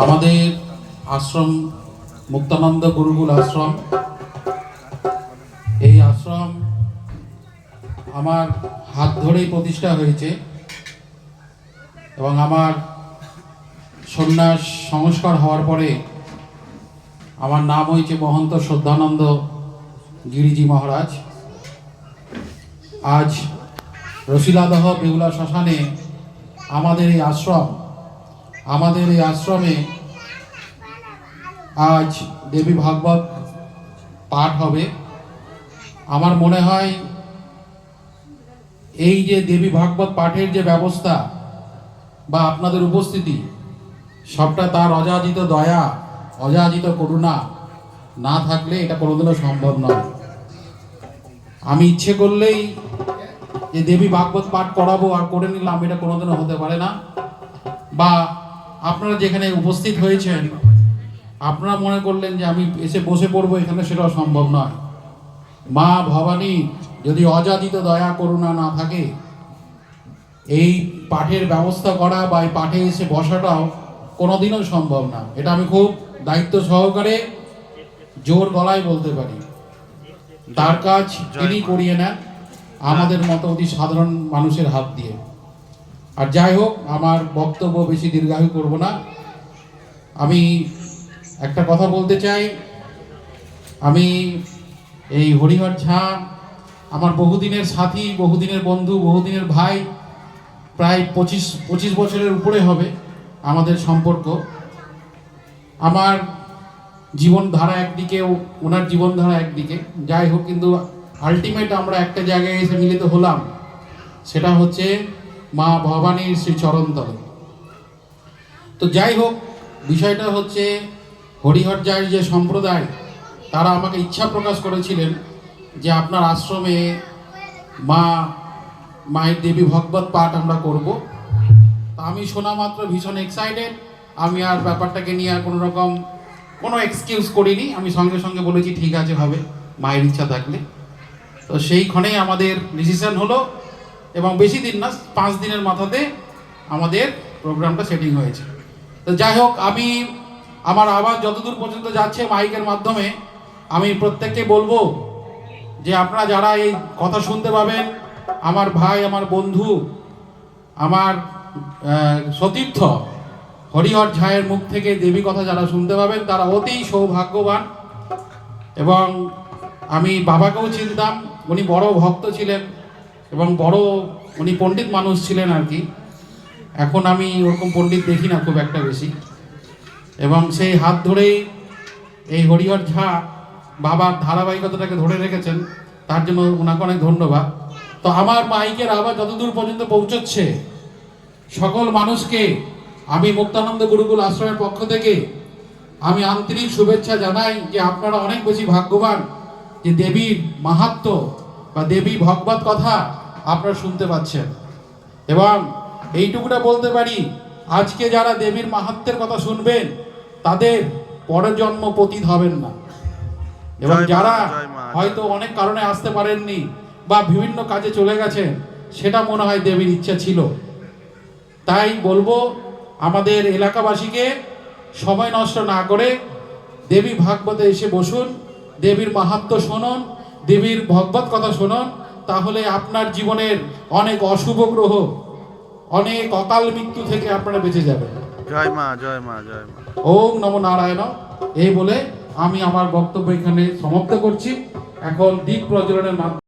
আমাদের আশ্রম মুক্তানন্দ গুরুকুল আশ্রম, এই আশ্রম আমার হাত ধরেই প্রতিষ্ঠা হয়েছে এবং আমার সন্ন্যাস সংস্কার হওয়ার পরে আমার নাম হয়েছে মহন্ত শ্রদ্ধানন্দ গিরিজি মহারাজ। আজ রসিলাদহ বেহুলা শ্মশানে আমাদের এই আশ্রমে আজ দেবী ভাগবত পাঠ হবে। আমার মনে হয় এই যে দেবী ভাগবত পাঠের যে ব্যবস্থা বা আপনাদের উপস্থিতি, সবটা তার অযাচিত দয়া, অযাচিত করুণা না থাকলে এটা কোনোদিনও সম্ভব নয়। আমি ইচ্ছে করলেই যে দেবী ভাগবত পাঠ করাবো আর করে নিলাম, এটা কোনোদিনও হতে পারে না। বা আপনারা যেখানে উপস্থিত হয়েছেন আপনারা মনে করলেন যে আমি এসে বসে পড়বো এখানে, সেটাও সম্ভব নয়। মা ভবানী যদি অযাচিত দয়া করুণা না থাকে, এই পাঠের ব্যবস্থা করা বা এই পাঠে এসে বসাটাও কোনোদিনও সম্ভব না। এটা আমি খুব দায়িত্ব সহকারে জোর গলায় বলতে পারি। তার কাজ তিনি করিয়ে নেন আমাদের মতো অতি সাধারণ মানুষের হাত দিয়ে। আর যাই হোক, আমার বক্তব্য বেশি দীর্ঘায়ু করব না। আমি একটা কথা বলতে চাই। আমি এই হরিহর ঝা আমার বহুদিনের সাথী, বহুদিনের বন্ধু, বহুদিনের ভাই। প্রায় 25 বছরের উপরে হবে আমাদের সম্পর্ক। আমার জীবনধারা একদিকে, ওনার জীবনধারা একদিকে। যাই হোক, কিন্তু আলটিমেট আমরা একটা জায়গায় এসে মিলিত হলাম, সেটা হচ্ছে মা ভবানীর শ্রী চরণতলে। তো যাই হোক, বিষয়টা হচ্ছে হরিহর ঝার যে সম্প্রদায়, তারা আমাকে ইচ্ছা প্রকাশ করেছিলেন যে আপনার আশ্রমে মায়ের দেবী ভাগবত পাঠ আমরা করব। তা আমি শোনা মাত্র ভীষণ এক্সাইটেড। আমি আর ব্যাপারটাকে নিয়ে আর কোনো এক্সকিউজ করিনি। আমি সঙ্গে সঙ্গে বলেছি ঠিক আছে, হবে, মায়ের ইচ্ছা থাকলে। তো সেইখানেই আমাদের ডিসিশন হলো এবং বেশি দিন না, 5 দিনের মাথাতে আমাদের প্রোগ্রামটা সেটিং হয়েছে। তো যাই হোক, আমি আমার আওয়াজ যতদূর পর্যন্ত যাচ্ছে মাইকের মাধ্যমে, আমি প্রত্যেককে বলবো যে আপনারা যারা এই কথা শুনতে পাবেন, আমার ভাই, আমার বন্ধু, আমার সতীর্থ হরিহর ঝায়ের মুখ থেকে দেবী কথা যারা শুনতে পাবেন, তারা অতি সৌভাগ্যবান। এবং আমি বাবাকেও চিনতাম, উনি বড় ভক্ত ছিলেন এবং উনি পণ্ডিত মানুষ ছিলেন আর কি। এখন আমি ওরকম পণ্ডিত দেখি না খুব একটা বেশি। এবং সেই হাত ধরেই এই হরিহর ঝা বাবার ধারাবাহিকতাটাকে ধরে রেখেছেন, তার জন্য ওনাকে অনেক ধন্যবাদ। তো আমার মাইকের আওয়াজ যতদূর পর্যন্ত পৌঁছচ্ছে, সকল মানুষকে আমি মুক্তানন্দ গুরুকুল আশ্রমের পক্ষ থেকে আমি আন্তরিক শুভেচ্ছা জানাই যে আপনারা অনেক বেশি ভাগ্যবান যে দেবীর মাহাত্ম্য বা দেবী ভগবত কথা আপনারা শুনতে পাচ্ছেন। এবং এইটুকুটা বলতে পারি, আজকে যারা দেবীর মাহাত্ম্যের কথা শুনবেন তাদের পরের জন্ম পতিত হবেন না। এবং যারা হয়তো অনেক কারণে আসতে পারেননি বা বিভিন্ন কাজে চলে গেছেন, সেটা মনে হয় দেবীর ইচ্ছা ছিল। তাই বলবো আমাদের এলাকাবাসীকে সময় নষ্ট না করে দেবী ভাগবতে এসে বসুন, দেবীর মাহাত্ম্য শুনুন, দেবীর ভগবত কথা শুনুন। তাহলে আপনার জীবনের অনেক অশুভ গ্রহ, অনেক অকাল মৃত্যু থেকে আপনারা বেঁচে যাবেন। জয় মা, জয় মা, জয় মা। ওম নমো নারায়ণ। এই বলে আমি আমার বক্তব্য এখানে সমাপ্ত করছি। এখন দীপ প্রজ্বলনের মাধ্যমে